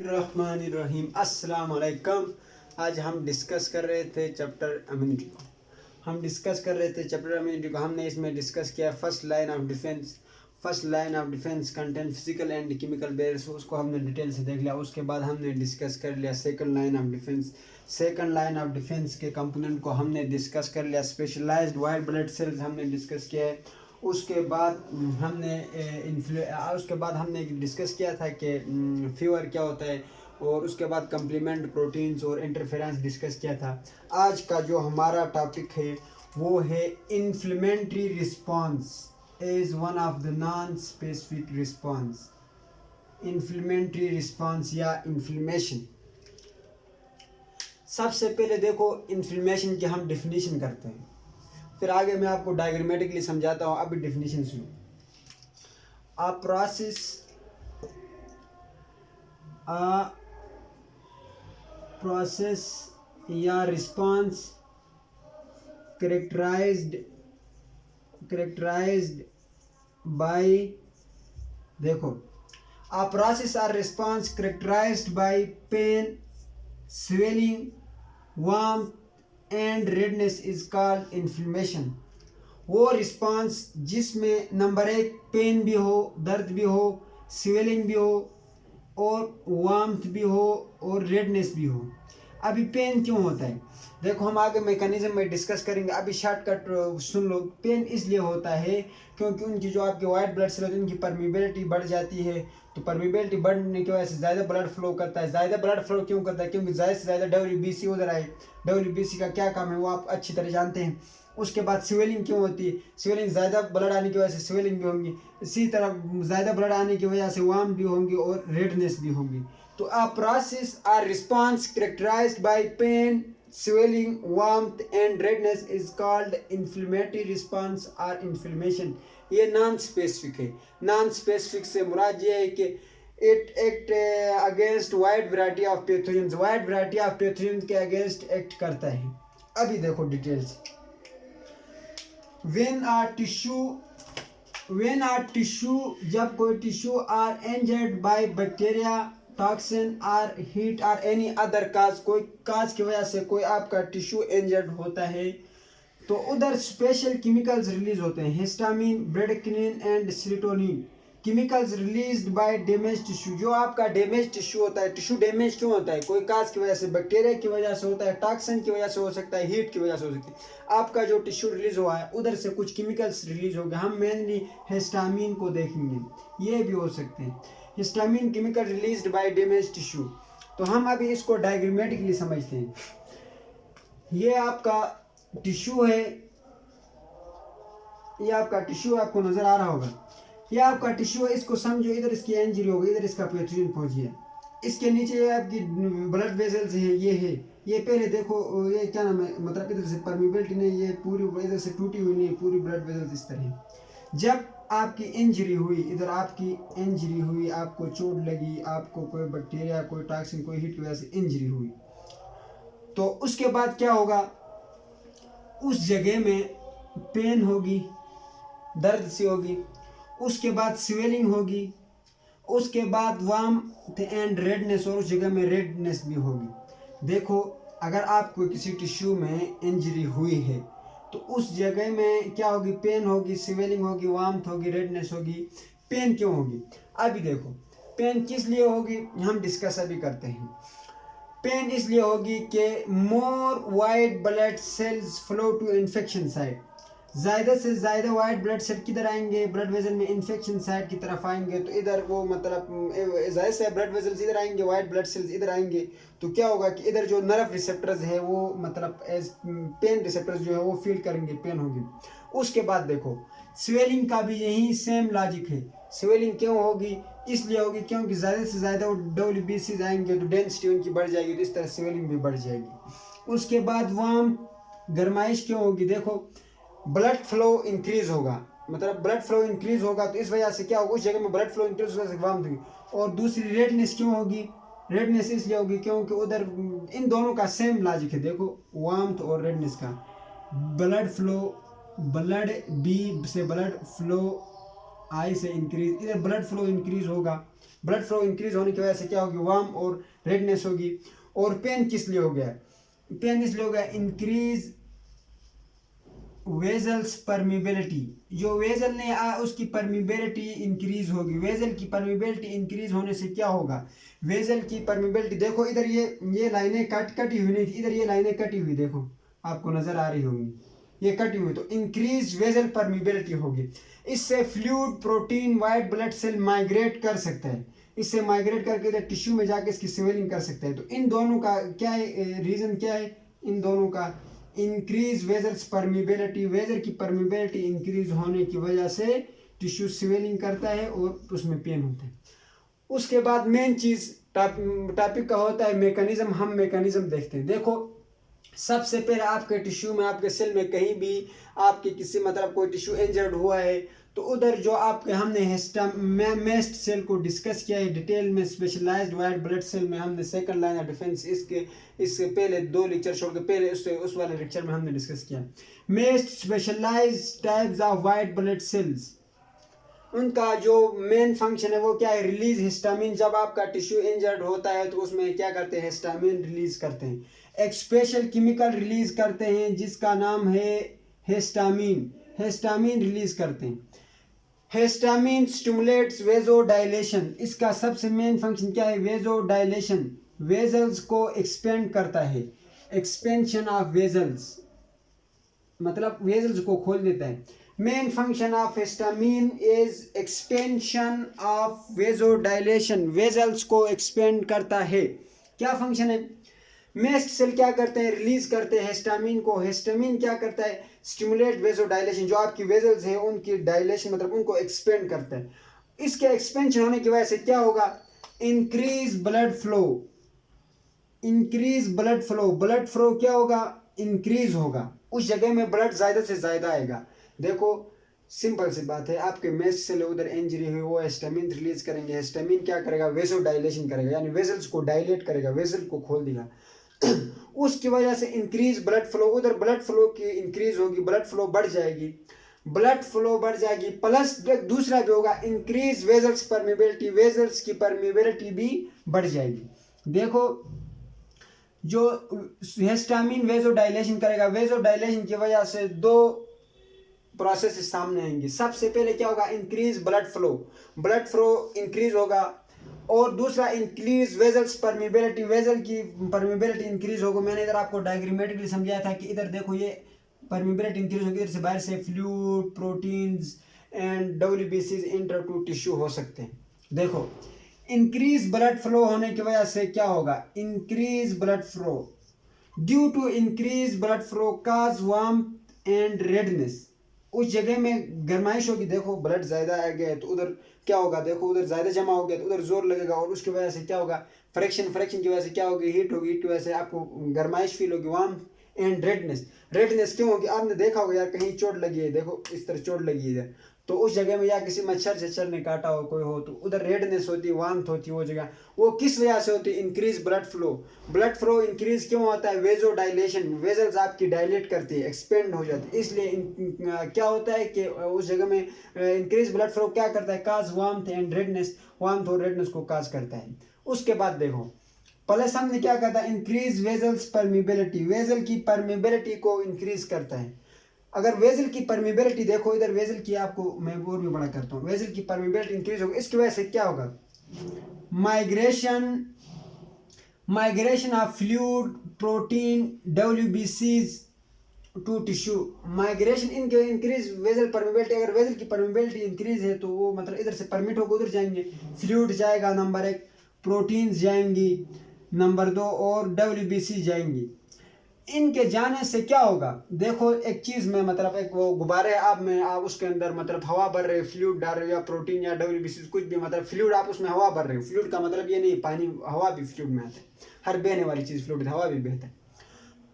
बिस्मिल्लाहिर्रहमानिर्रहीम। अस्सलाम वालेकुम। आज हम डिस्कस कर रहे थे चैप्टर इम्यूनिटी को। हमने इसमें डिस्कस किया first line of defence content physical and chemical barriers, उसको हमने डिटेल से देख लिया। उसके बाद हमने डिस्कस कर लिया सेकंड लाइन ऑफ डिफेंस के कंपोनेंट को हमने डिस्कस कर लिया। स्पेशलाइज्ड वाइट ब्लड सेल्स हमने डिस्कस किया है। उसके बाद हमने डिस्कस किया था कि फीवर क्या होता है, और उसके बाद कम्प्लीमेंट प्रोटीन्स और इंटरफेरेंस डिस्कस किया था। आज का जो हमारा टॉपिक है वो है inflammatory response is one of the non specific response. Inflammatory response या इन्फ्लेमेशन। सबसे पहले देखो इन्फ्लेमेशन की हम डेफिनेशन करते हैं, फिर आगे मैं आपको डायग्रामेटिकली समझाता हूँ। अभी डेफिनेशन सुनो। अ प्रोसेस या रिस्पॉन्स characterized by देखो a process or response characterized by pain, swelling, warmth and redness is called inflammation। वो रिस्पॉन्स जिसमें नंबर 1 पेन भी हो, दर्द भी हो, स्वेलिंग भी हो और वार्मथ भी हो और रेडनेस भी हो। अभी पेन क्यों होता है देखो, हम आगे मैकेनिज्म में डिस्कस करेंगे। अभी शॉर्टकट सुन लो। पेन इसलिए होता है क्योंकि उनकी जो आपके वाइट ब्लड सेल होती है उनकी परमिबिलिटी बढ़ जाती है। तो परमिबिलिटी बढ़ने की वजह से ज़्यादा ब्लड फ्लो करता है। ज़्यादा ब्लड फ्लो क्यों करता है? क्योंकि ज़्यादा से ज़्यादा WBC उधर आए। WBC का क्या काम है वो आप अच्छी तरह जानते हैं। उसके बाद स्वेलिंग क्यों होती है? स्वेलिंग ज़्यादा ब्लड आने की वजह से स्वेलिंग भी होंगी। इसी तरह ज़्यादा ब्लड आने की वजह से वार्म भी होंगी और रेडनेस भी होंगी। तो a process or response characterized by pain, swelling, warmth and redness is called inflammatory response or inflammation। ये नॉन स्पेसिफिक है। नॉन स्पेसिफिक से मुराद ये है कि it act against wide variety of pathogens. Wide variety of pathogens के against act करता है। अभी देखो डिटेल्स। when a tissue जब कोई tissue are injured by bacteria, toxin और हीट और एनी अदर काज, कोई काज की वजह से कोई आपका टिश्यू इंजर्ड होता है तो उधर स्पेशल केमिकल्स रिलीज होते हैं। Histamine, bradykinin and serotonin chemicals released by damage tissue. जो आपका डैमेज टिश्यू होता है, टिश्यू डैमेज क्यों होता है? कोई काज की वजह से, बैक्टीरिया की वजह से होता है, टॉक्सिन की वजह से हो सकता है, हीट की वजह से हो सकती है। आपका जो टिश्यू रिलीज हुआ है उधर से कुछ केमिकल्स रिलीज हो गए। हम मेनली हिस्टामिन को देखेंगे, ये भी हो सकते हैं। Histamine chemical released by damage tissue. तो हम अभी इसको डायग्रामेटिकली समझते हैं। ये आपका टिश्यू है, ये आपका टिश्यू आपको नजर आ रहा होगा। ये आपका टिश्यू है, इसको समझो। इधर इसकी इंजरी हो गई, इधर इसका पैथोजन पहुंच गया। इसके नीचे ये आपकी ब्लड वेसल्स है, ये है। ये पहले देखो ये क्या नाम है, मतलब इधर से परमिबिलिटी नहीं, ये पूरी इधर से टूटी हुई नहीं, पूरी ब्लड वेसल्स इस तरह। जब आपकी इंजरी हुई, इधर आपकी इंजरी हुई, आपको चोट लगी, आपको कोई बैक्टीरिया, कोई टॉक्सिन, कोई हीट की वजह से इंजरी हुई, तो उसके बाद क्या होगा? उस जगह में पेन होगी, दर्द सी होगी, उसके बाद स्वेलिंग होगी, उसके बाद वार्मथ एंड रेडनेस, और उस जगह में रेडनेस भी होगी। देखो अगर आपको किसी टिश्यू में इंजरी हुई है तो उस जगह में क्या होगी? पेन होगी, स्वेलिंग होगी, वार्मथ होगी, रेडनेस होगी। पेन क्यों होगी? अभी देखो पेन किस लिए होगी हम डिस्कस अभी करते हैं। पेन इसलिए होगी कि more white blood cells flow to infection site. ज़्यादा से ज़्यादा वाइट ब्लड सेल किधर आएंगे? ब्लड वेजल में इन्फेक्शन साइट की तरफ आएंगे। तो इधर वो मतलब ज़्यादा से ब्लड वेजल्स इधर आएंगे, वाइट ब्लड सेल्स इधर आएंगे। तो क्या होगा कि इधर जो नर्व रिसेप्टर्स है वो मतलब एज पेन रिसेप्टर्स जो है वो फील करेंगे, पेन होगी। उसके बाद देखो स्वेलिंग का भी यही सेम लॉजिक है। स्वेलिंग क्यों होगी? इसलिए होगी क्योंकि ज़्यादा से ज़्यादा वो WBC आएंगे तो डेंसिटी उनकी बढ़ जाएगी, तो इस तरह स्वेलिंग भी बढ़ जाएगी। उसके बाद वार्म, गर्माइश क्यों होगी? देखो ब्लड फ्लो इंक्रीज होगा, मतलब ब्लड फ्लो इंक्रीज होगा तो इस वजह से क्या होगा? उस जगह में ब्लड फ्लो इंक्रीज होने से वार्म होगी। और दूसरी रेडनेस क्यों होगी? रेडनेस इसलिए होगी क्योंकि उधर इन दोनों का सेम लॉजिक है। देखो वार्मथ और रेडनेस का ब्लड फ्लो, ब्लड बी से ब्लड फ्लो आई से इंक्रीज, इधर ब्लड फ्लो इंक्रीज होगा। ब्लड फ्लो इंक्रीज होने की वजह से क्या होगी, वार्म और रेडनेस होगी। और पेन किस लिए हो गया, पेन इसलिए हो गया इंक्रीज वेजल्स परमिबिलिटी, जो वेजल ने उसकी परमिबिलिटी इंक्रीज होगी। वेजल की परमिबिलिटी इंक्रीज होने से क्या होगा, वेजल की परमिबिलिटी देखो इधर ये लाइनें कटी हुई नहीं थी, इधर ये लाइनें कटी हुई देखो आपको नजर आ रही होंगी, ये कटी हुई, तो इंक्रीज वेजल परमिबिलिटी होगी। इससे fluid protein white blood cell migrate कर सकता है, इससे माइग्रेट करके इधर टिश्यू में जाके इसकी स्वेलिंग कर सकता है। तो इन दोनों का क्या है, रीजन क्या है इन दोनों का, इंक्रीज वेजल्स परमिबिलिटी, वेजल की परमिबिलिटी इंक्रीज होने की वजह से टिश्यू स्वेलिंग करता है और उसमें पेन होता है। उसके बाद मेन चीज टॉपिक का होता है मैकेनिज्म, हम मैकेनिज्म देखते हैं। देखो सबसे पहले आपके टिश्यू में, आपके सेल में कहीं भी आपके किसी मतलब कोई टिश्यू इंजर्ड हुआ है तो उधर जो आपके हमने मेस्ट सेल को डिस्कस किया है डिटेल में, स्पेशलाइज्ड वाइट ब्लड सेल में हमने सेकंड लाइन ऑफ डिफेंस इसके पहले 2 लेक्चर छोड़ के पहले उस वाले लेक्चर में हमने डिस्कस किया। Most specialized types of white blood cells, उनका जो मेन फंक्शन है वो क्या है, रिलीज हिस्टामिन। जब आपका टिश्यू इंजर्ड होता है तो उसमें क्या करते हैं, हिस्टामिन रिलीज करते हैं, एक स्पेशल केमिकल रिलीज करते हैं जिसका नाम है हिस्टामिन, हिस्टामिन रिलीज करते हैं। हिस्टामिन स्टिमुलेट्स वेजोडाइलेशन, इसका सबसे मेन फंक्शन क्या है, वेजोडाइलेशन, वेजल्स को एक्सपेंड करता है, एक्सपेंशन ऑफ वेजल्स मतलब वेजल्स को खोल देता है। Main function of histamine is expansion of vasodilation, vessels को एक्सपेंड करता है। क्या फंक्शन है, मेस्ट सेल क्या करते हैं, रिलीज करते हैं हिस्टामिन को। हिस्टामिन क्या करता है, स्टिमुलेट वेजोडाइलेशन, जो आपकी वेजल्स है उनकी डायलेशन मतलब उनको एक्सपेंड करता है। इसके एक्सपेंशन होने की वजह से क्या होगा, increase blood flow, increase blood flow, blood flow क्या होगा, इंक्रीज होगा, उस जगह में ब्लड ज्यादा से ज्यादा आएगा। देखो सिंपल सी बात है, आपके मेस्ट सेल उधर इंजरी हुई, वो हिस्टामिन रिलीज करेंगे, हिस्टामिन क्या करेगा, वेजोडाइलेशन करेगा, यानी वेजल्स को डायलेट करेगा, वेजल को खोल देगा उसकी वजह से इंक्रीज ब्लड फ्लो, उधर ब्लड फ्लो की इंक्रीज होगी, ब्लड फ्लो बढ़ जाएगी, ब्लड फ्लो बढ़ जाएगी। प्लस दूसरा भी होगा इंक्रीज वेजल्स परमिबिलिटी, वेजल्स की परमिबिलिटी भी बढ़ जाएगी। देखो जो हिस्टामिन वेजोडाइलेशन करेगा, वेजोडाइलेशन की वजह से 2 प्रोसेस सामने आएंगे। सबसे पहले क्या होगा, increase blood flow, blood flow increase होगा, और दूसरा इंक्रीज वेजल्स परमिबिलिटी, वेजल की परमिबिलिटी इंक्रीज होगा। मैंने इधर आपको डायग्रामेटिकली समझाया था कि इधर देखो ये परमिबिलिटी इंक्रीज होगी, इधर से बाहर से फ्लूइड प्रोटीन्स एंड डब्ल्यूबीसीज इंटर टू टिश्यू हो सकते हैं। देखो इंक्रीज ब्लड फ्लो होने की वजह से क्या होगा, increase blood flow, due to increase blood flow cause warmth and redness, उस जगह में गर्माइश होगी। देखो ब्लड ज्यादा आ गया है तो उधर क्या होगा, देखो उधर ज्यादा जमा हो गया तो उधर जोर लगेगा, और उसकी वजह से क्या होगा, फ्रिक्शन की वजह से क्या होगी, हीट होगी, हीट की वजह से आपको गर्माइश फील होगी, वार्म एंड रेडनेस, रेडनेस क्यों होगी, आपने देखा होगा यार कहीं चोट लगी है, देखो इस तरह चोट लगी है तो उस जगह में या किसी मच्छर से ने काटा हो कोई हो तो उधर रेडनेस होती है, वार्मथ होती है वो जगह, वो किस वजह से होती है, increase blood flow. Blood flow increase क्यों होता है, वेजोडाइलेशन, वेजल्स आपकी डायलेट करती है, एक्सपेंड हो जाती है, इसलिए क्या होता है कि उस जगह में इंक्रीज ब्लड फ्लो क्या करता है, काज वार्मथ एंड रेडनेस, वार्मथ और रेडनेस को काज करता है। उसके बाद देखो प्लस हमने क्या करता है, इंक्रीज वेजल्स परमिबिलिटी, वेजल की परमिबिलिटी को इंक्रीज करता है। अगर वेजल की परमिबिलिटी देखो इधर, वेजल की आपको मैं और भी बड़ा करता हूँ, वेजल की परमिबिलिटी इंक्रीज होगी, इसकी वजह से क्या होगा, माइग्रेशन ऑफ फ्लूइड प्रोटीन डब्ल्यूबीसीज टू टिश्यू, माइग्रेशन इनके इंक्रीज वेजल परमिबिलिटी, अगर वेजल की परमिबिलिटी इंक्रीज है तो वो मतलब इधर से परमिट होगा उधर जाएंगे, फ्लूइड जाएगा नंबर 1, प्रोटीन्स जाएंगी नंबर 2 और डब्ल्यूबीसी जाएंगी। इनके जाने से क्या होगा, देखो एक चीज में मतलब एक वो गुब्बारे आप उसके अंदर मतलब हवा भर रहे हो, फ्लूइड डाल रहे हो या प्रोटीन या डब्ल्यूबीसी कुछ भी, मतलब फ्लूइड आप उसमें हवा भर रहे हो, फ्लूइड का मतलब ये नहीं पानी, हवा भी फ्लूइड में आता है, हर बहने वाली चीज फ्लूइड, हवा भी बहता है,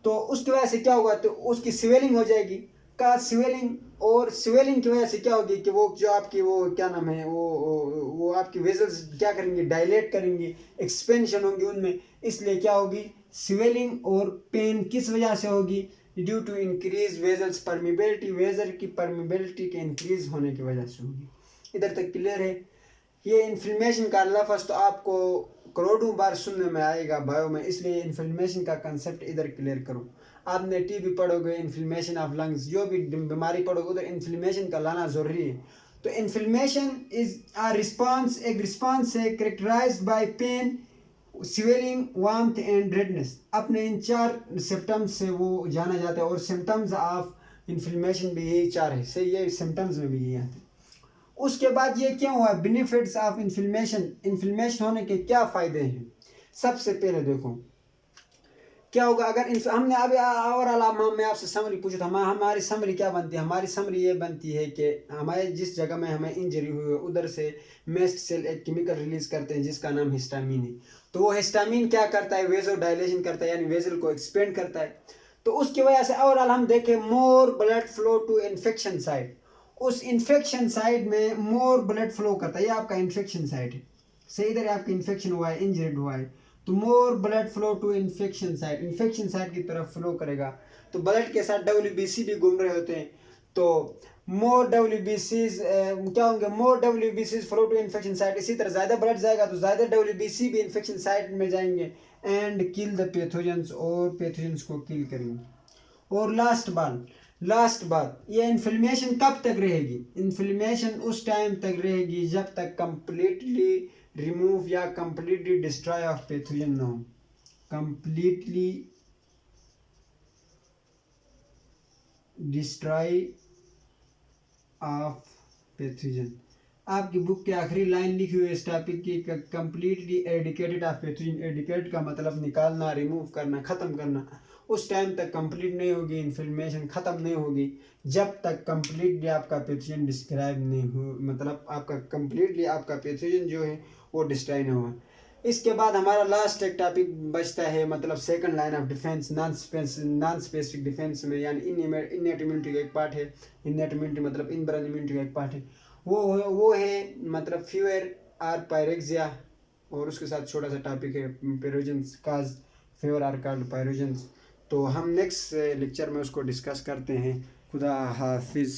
तो उसकी वजह से क्या होगा, तो उसकी स्वेलिंग हो जाएगी का स्वेलिंग, और स्वेलिंग की वजह से क्या होगी कि वो जो आपकी वो क्या नाम है वो आपकी वेजल्स क्या करेंगे, डायलेट करेंगे, एक्सपेंशन होंगी उनमें, इसलिए क्या होगी स्वेलिंग, और पेन किस वजह से होगी, due to increase vessels permeability, vessel की परमिबिलिटी के इंक्रीज होने की वजह से होगी। इधर तक क्लियर है। ये इन्फ्लेमेशन का लफ्ज़ तो आपको करोड़ों बार सुनने में आएगा बायो में, इसलिए इन्फ्लेमेशन का कंसेप्ट इधर क्लियर करो। आपने टीबी पढ़ोगे, इन्फ्लेमेशन ऑफ लंग्स, जो भी बीमारी पढ़ोगे उधर इन्फ्लेमेशन का लाना ज़रूरी है। तो इन्फ्लेमेशन इज अ रिस्पॉन्स, एक रिस्पॉन्स है characterized by pain, swelling, warmth and redness. अपने इन 4 सिम्टम्स से वो जाना जाता है, और सिम्टम्स ऑफ इन्फ्लेमेशन भी यही 4 है, सही, ये सिम्टम्स में भी यही आते हैं। उसके बाद ये क्या हुआ, बेनिफिट्स ऑफ इन्फ्लेमेशन, इन्फ्लेमेशन होने के क्या फ़ायदे हैं। सबसे पहले देखो क्या होगा अगर हमने अभी और मैं आपसे समरी पूछा था, हमारी समरी क्या बनती है। हमारी समरी ये बनती है कि हमारे जिस जगह में हमें इंजरी हुई है उधर से मेस्ट सेल एक केमिकल रिलीज करते हैं जिसका नाम हिस्टामिन है। तो वो हिस्टामिन क्या करता है, वेजो डायलेशन करता है, यानी वेजल को एक्सपेंड करता है। तो उसकी वजह से ओवरऑल हम देखें more blood flow to infection side, उस इन्फेक्शन साइड में मोर ब्लड फ्लो करता है। ये आपका इन्फेक्शन साइड है, सही, इधर आपका इन्फेक्शन हुआ है, इंजर्ड हुआ है, तो more blood flow to infection side, infection side की तरफ फ्लो करेगा। तो ब्लड के साथ WBC भी घूम रहे होते हैं, तो मोर WBCs क्या होंगे, more WBCs flow to infection side. इसी तरह ज़्यादा ब्लड जाएगा तो ज़्यादा WBC भी इन्फेक्शन साइड में जाएंगे एंड किल द पैथोजेंस, और पैथोजेंस को किल करेंगे। और लास्ट बात, ये इन्फ्लेमेशन कब तक रहेगी। इन्फ्लेमेशन उस टाइम तक रहेगी जब तक कंप्लीटली रिमूव या कंप्लीटली डिस्ट्रॉय ऑफ पैथोजन ना हो। कंप्लीटली डिस्ट्रॉय ऑफ पैथोजन, आपकी बुक के आखिरी लाइन लिखी हुई है इस टॉपिक की, कंप्लीटली एडिकेटेड ऑफ पैथोजन। एडिकेट का मतलब निकालना, रिमूव करना, ख़त्म करना। उस टाइम तक कंप्लीट नहीं होगी, इन्फ्लेमेशन ख़त्म नहीं होगी जब तक कंप्लीटली आपका पैथोजन डिस्क्राइब नहीं हो, मतलब आपका कंप्लीटली आपका पैथोजन जो है वो डिस्ट्रॉय नहीं हुआ। इसके बाद हमारा लास्ट एक टॉपिक बचता है, मतलब second line of defence, non specific defence में, यानी इननेट इम्यूनिटी का एक पार्ट है। इननेट इम्यूनिटी मतलब इनबरन इम्यूनिटी का एक पार्ट है, वो है मतलब फीवर आर पायरेक्सिया, और उसके साथ छोटा सा टॉपिक है पैरोजेंस काज फीवर आर कॉल्ड पायरोजेंस। तो हम नेक्स्ट लेक्चर में उसको डिस्कस करते हैं। खुदा हाफिज़।